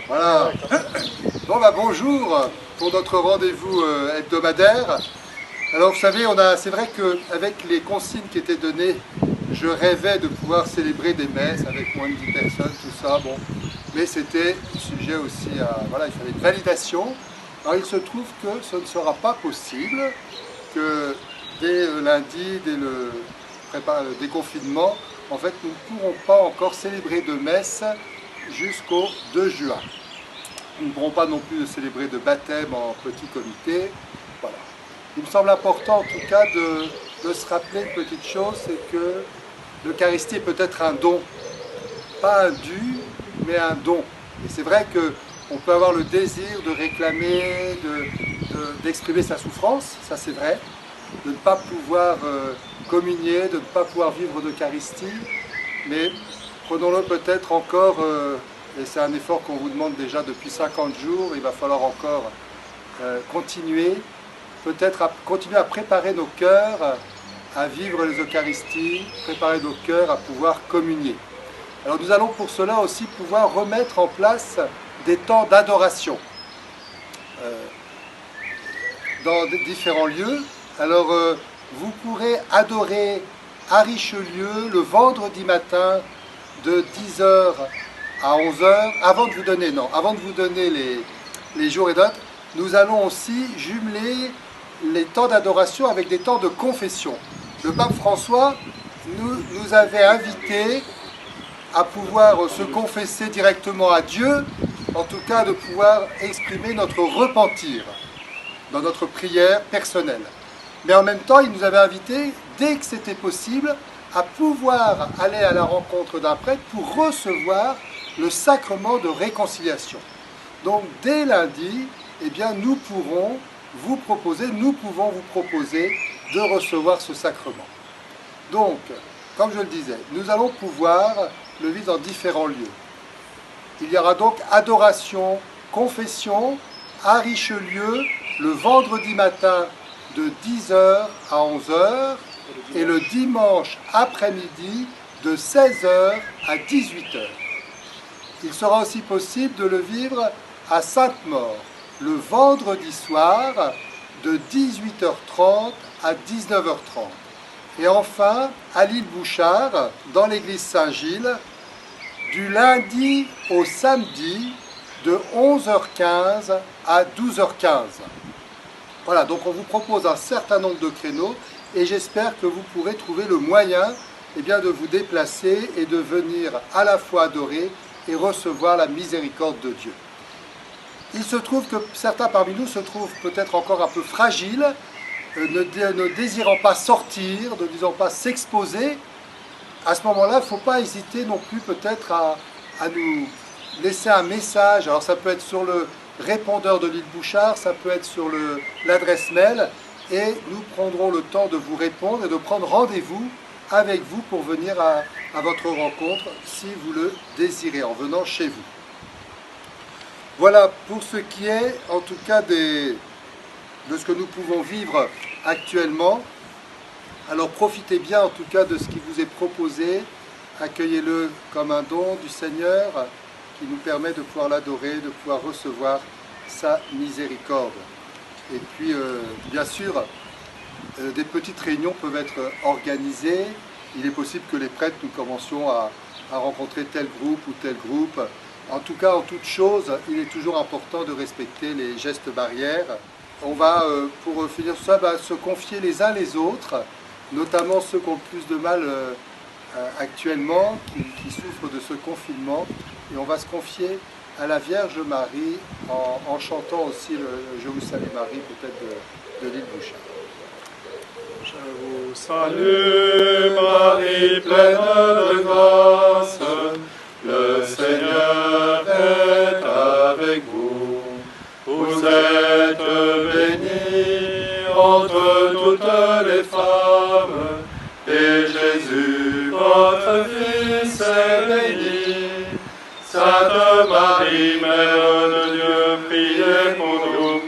Voilà. Bon, bonjour pour notre rendez-vous hebdomadaire. Alors vous savez, c'est vrai qu'avec les consignes qui étaient données, je rêvais de pouvoir célébrer des messes avec moins de 10 personnes, tout ça, bon. Mais c'était sujet aussi à, voilà, il fallait une validation. Alors il se trouve que ce ne sera pas possible, que dès lundi, dès le déconfinement, en fait, nous ne pourrons pas encore célébrer de messe jusqu'au 2 juin. Nous ne pourrons pas non plus célébrer de baptême en petit comité. Voilà. Il me semble important en tout cas de se rappeler une petite chose, c'est que l'Eucharistie est peut-être un don. Pas un dû, mais un don. Et c'est vrai qu'on peut avoir le désir de réclamer, d'exprimer sa souffrance, ça c'est vrai, de ne pas pouvoir communier, de ne pas pouvoir vivre d'Eucharistie, mais prenons-le peut-être encore, et c'est un effort qu'on vous demande déjà depuis 50 jours, il va falloir encore continuer, peut-être continuer à préparer nos cœurs à vivre les Eucharisties, préparer nos cœurs à pouvoir communier. Alors nous allons pour cela aussi pouvoir remettre en place des temps d'adoration dans différents lieux. Alors vous pourrez adorer à Richelieu le vendredi matin de 10h à 11h. Avant de vous donner les jours et dates, nous allons aussi jumeler les temps d'adoration avec des temps de confession. Le pape François nous avait invités à pouvoir se confesser directement à Dieu, en tout cas de pouvoir exprimer notre repentir dans notre prière personnelle. Mais en même temps, il nous avait invités, dès que c'était possible, à pouvoir aller à la rencontre d'un prêtre pour recevoir le sacrement de réconciliation. Donc dès lundi, eh bien, nous pouvons vous proposer de recevoir ce sacrement. Donc, comme je le disais, nous allons pouvoir le vivre dans différents lieux. Il y aura donc adoration, confession à Richelieu le vendredi matin de 10h à 11h et le dimanche après-midi de 16h à 18h. Il sera aussi possible de le vivre à Sainte-Maure le vendredi soir de 18h30 à 19h30. Et enfin, à l'île Bouchard, dans l'église Saint-Gilles, du lundi au samedi, de 11h15 à 12h15. Voilà, donc on vous propose un certain nombre de créneaux et j'espère que vous pourrez trouver le moyen de vous déplacer et de venir à la fois adorer et recevoir la miséricorde de Dieu. Il se trouve que certains parmi nous se trouvent peut-être encore un peu fragiles, ne désirant pas sortir, ne désirant pas s'exposer. À ce moment-là, il ne faut pas hésiter non plus peut-être à nous laisser un message. Alors ça peut être sur le répondeur de l'île Bouchard, ça peut être sur l'adresse mail, et nous prendrons le temps de vous répondre et de prendre rendez-vous avec vous pour venir à votre rencontre si vous le désirez, en venant chez vous. Voilà pour ce qui est en tout cas de ce que nous pouvons vivre actuellement. Alors profitez bien en tout cas de ce qui vous est proposé, accueillez-le comme un don du Seigneur qui nous permet de pouvoir l'adorer, de pouvoir recevoir sa miséricorde. Et puis bien sûr, des petites réunions peuvent être organisées. Il est possible que les prêtres, nous commencions à rencontrer tel groupe ou tel groupe. En tout cas, en toute chose, il est toujours important de respecter les gestes barrières. On va, pour finir tout ça, se confier les uns les autres, notamment ceux qui ont le plus de mal actuellement, qui souffrent de ce confinement. Et on va se confier à la Vierge Marie en chantant aussi le Je vous salue Marie, peut-être de l'île Bouchard. Je vous salue Marie, pleine de grâce, le Seigneur est avec vous. Vous êtes bénie entre toutes les femmes, et Jésus, votre Fils, est béni. Sainte Marie, Mère de Dieu, priez pour nous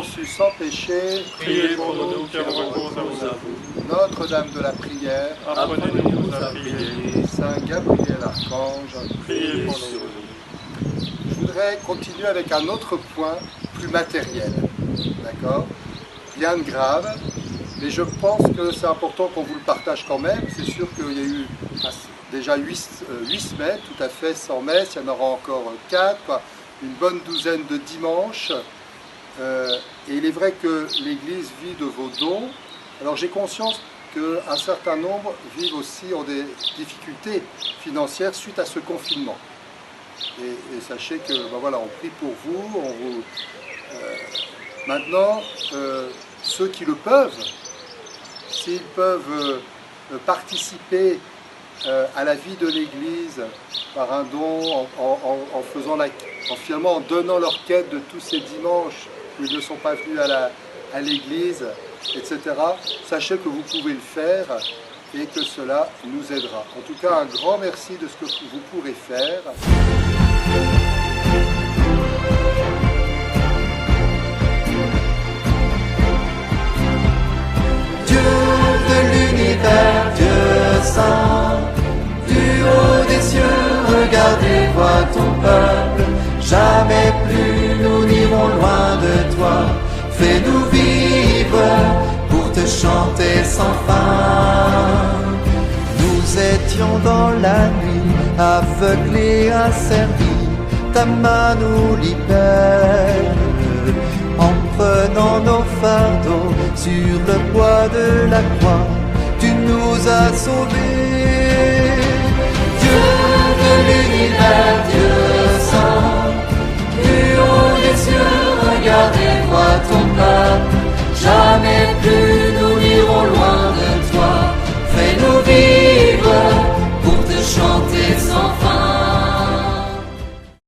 conçue sans péché, Priez pour nous qui avons recours à vous. Notre-Dame de la prière, Apprenez-nous à prier. Saint Gabriel Archange. Priez pour nous. Je voudrais continuer avec un autre point plus matériel. D'accord? Rien de grave, mais je pense que c'est important qu'on vous le partage quand même. C'est sûr qu'il y a eu déjà 8 semaines, tout à fait, sans messe. Il y en aura encore 4, quoi. Une bonne douzaine de dimanches. Et il est vrai que l'Église vit de vos dons. Alors j'ai conscience qu'un certain nombre vivent aussi ont des difficultés financières suite à ce confinement. Et sachez que voilà, on prie pour vous. Maintenant, ceux qui le peuvent, s'ils peuvent participer à la vie de l'Église par un don, finalement en donnant leur quête de tous ces dimanches où ils ne sont pas venus à l'Église, etc. Sachez que vous pouvez le faire et que cela nous aidera. En tout cas, un grand merci de ce que vous pourrez faire. Dieu de l'univers, Dieu saint, du haut des cieux, regarde et vois ton peuple. Jamais plus nous n'irons loin de toi. Fais-nous vivre pour te chanter sans fin. Nous étions dans la nuit, aveuglés, asservis. Ta main nous libère. En prenant nos fardeaux sur le bois de la croix, tu nous as sauvés.